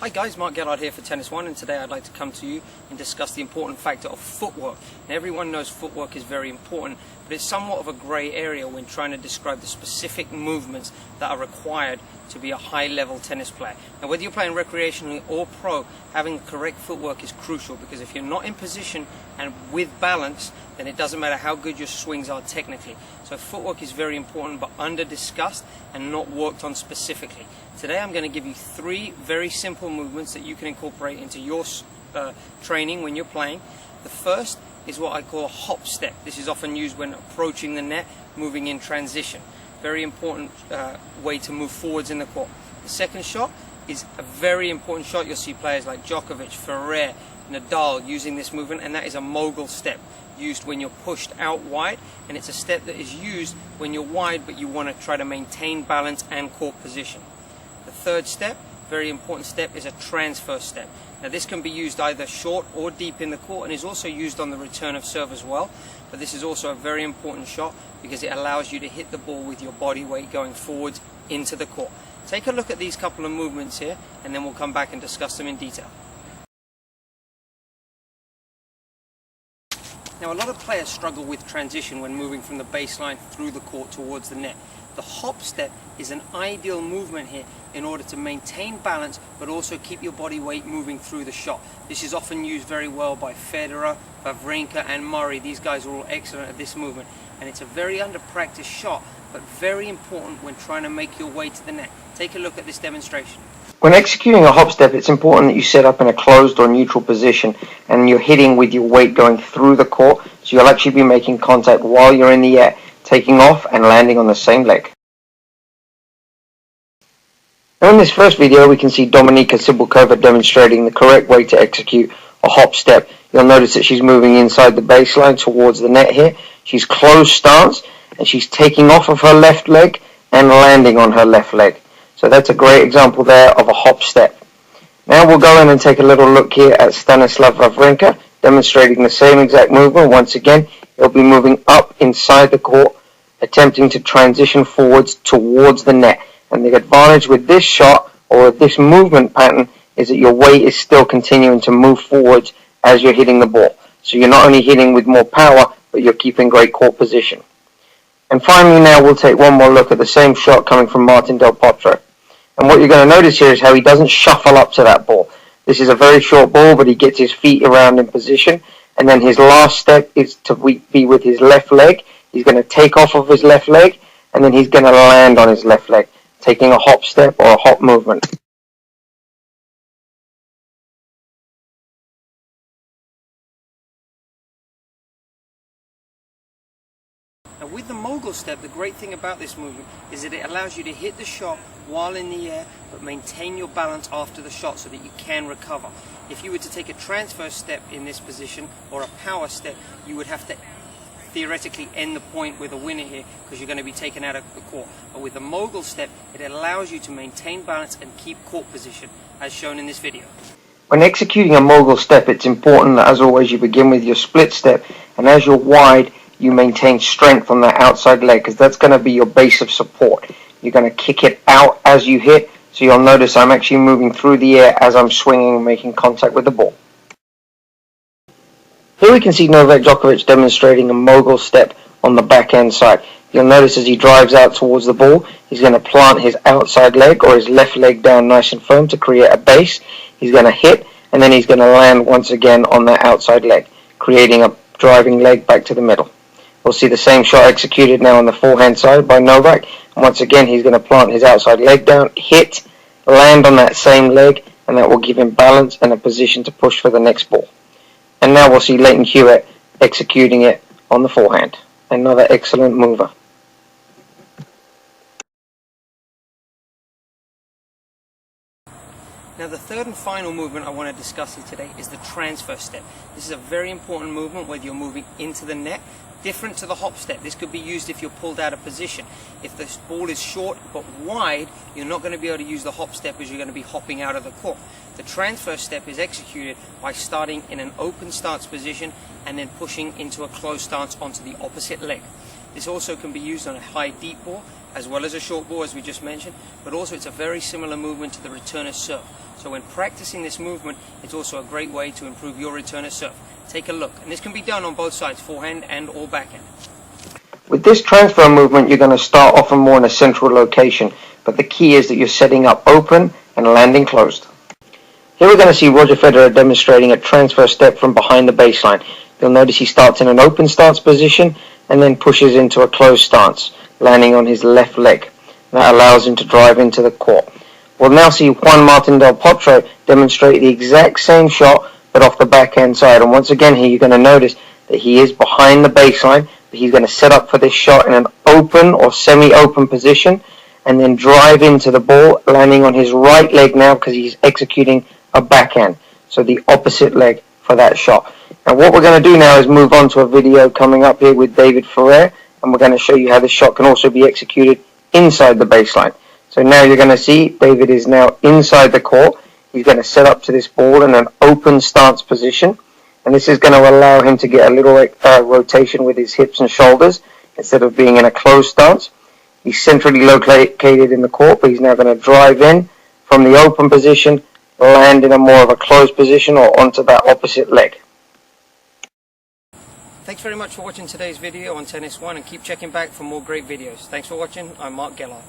Hi guys, Mark Gellard here for Tennis One, and today I'd like to come to you and discuss the important factor of footwork. And everyone knows footwork is very important, but it's somewhat of a grey area when trying to describe the specific movements that are required to be a high-level tennis player. Now, whether you're playing recreationally or pro, having correct footwork is crucial, because if you're not in position and with balance, then it doesn't matter how good your swings are technically. So footwork is very important, but under-discussed and not worked on specifically. Today I'm going to give you 3 very simple movements that you can incorporate into your training when you're playing. The first is what I call a hop step. This is often used when approaching the net, moving in transition. Very important way to move forwards in the court. The second shot is a very important shot. You'll see players like Djokovic, Ferrer, Nadal using this movement, and that is a Mogul Step, used when you're pushed out wide, and it's a step that is used when you're wide but you want to try to maintain balance and court position. The third step, very important step, is a transfer step. Now this can be used either short or deep in the court, and is also used on the return of serve as well, but this is also a very important shot because it allows you to hit the ball with your body weight going forwards into the court. Take a look at these couple of movements here, and then we'll come back and discuss them in detail. Now, a lot of players struggle with transition when moving from the baseline through the court towards the net. The hop step is an ideal movement here in order to maintain balance but also keep your body weight moving through the shot. This is often used very well by Federer, Wawrinka and Murray. These guys are all excellent at this movement, and it's a very under-practiced shot but very important when trying to make your way to the net. Take a look at this demonstration. When executing a hop step, it's important that you set up in a closed or neutral position and you're hitting with your weight going through the court, so you'll actually be making contact while you're in the air, taking off and landing on the same leg. Now in this first video we can see Dominika Cibulkov demonstrating the correct way to execute a hop step. You'll notice that she's moving inside the baseline towards the net here. She's closed stance and she's taking off of her left leg and landing on her left leg. So that's a great example there of a hop step. Now we'll go in and take a little look here at Stanislav Wawrinka demonstrating the same exact movement. Once again, he'll be moving up inside the court, attempting to transition forwards towards the net. And the advantage with this shot or this movement pattern is that your weight is still continuing to move forwards as you're hitting the ball. So you're not only hitting with more power, but you're keeping great court position. And finally now we'll take one more look at the same shot coming from Martin Del Potro. And what you're going to notice here is how he doesn't shuffle up to that ball. This is a very short ball, but he gets his feet around in position. And then his last step is to be with his left leg. He's going to take off of his left leg, and then he's going to land on his left leg, taking a hop step or a hop movement. Now with the Mogul Step, the great thing about this movement is that it allows you to hit the shot while in the air but maintain your balance after the shot so that you can recover. If you were to take a transfer step in this position or a power step, you would have to theoretically end the point with a winner here because you're going to be taken out of the court. But with the Mogul Step, it allows you to maintain balance and keep court position as shown in this video. When executing a Mogul Step, it's important that as always you begin with your split step, and as you're wide you maintain strength on that outside leg because that's going to be your base of support. You're going to kick it out as you hit, so you'll notice I'm actually moving through the air as I'm swinging and making contact with the ball. Here we can see Novak Djokovic demonstrating a Mogul Step on the backhand side. You'll notice as he drives out towards the ball, he's going to plant his outside leg or his left leg down nice and firm to create a base. He's going to hit, and then he's going to land once again on that outside leg, creating a driving leg back to the middle. We'll see the same shot executed now on the forehand side by Novak. And once again, he's going to plant his outside leg down, hit, land on that same leg, and that will give him balance and a position to push for the next ball. And now we'll see Leighton Hewitt executing it on the forehand. Another excellent mover. Now the third and final movement I want to discuss here today is the transfer step. This is a very important movement whether you're moving into the net. Different to the hop step. This could be used if you're pulled out of position. If the ball is short but wide, you're not going to be able to use the hop step as you're going to be hopping out of the court. The transfer step is executed by starting in an open stance position and then pushing into a closed stance onto the opposite leg. This also can be used on a high deep ball as well as a short ball, as we just mentioned, but also it's a very similar movement to the returner serve. So when practicing this movement, it's also a great way to improve your returner serve. Take a look, and this can be done on both sides, forehand and or backhand. With this transfer movement, you're going to start often more in a central location, but the key is that you're setting up open and landing closed. Here we're going to see Roger Federer demonstrating a transfer step from behind the baseline. You'll notice he starts in an open stance position and then pushes into a closed stance, landing on his left leg. That allows him to drive into the court. We'll now see Juan Martín del Potro demonstrate the exact same shot, but off the backhand side. And once again here you're going to notice that he is behind the baseline, but he's going to set up for this shot in an open or semi-open position and then drive into the ball, landing on his right leg now because he's executing a backhand. So the opposite leg for that shot. Now what we're going to do now is move on to a video coming up here with David Ferrer, and we're going to show you how this shot can also be executed inside the baseline. So now you're going to see David is now inside the court. He's going to set up to this ball in an open stance position, and this is going to allow him to get a little rotation with his hips and shoulders instead of being in a closed stance. He's centrally located in the court, but he's now going to drive in from the open position, land in a more of a closed position or onto that opposite leg. Thanks very much for watching today's video on Tennis One, and keep checking back for more great videos. Thanks for watching. I'm Mark Gellar.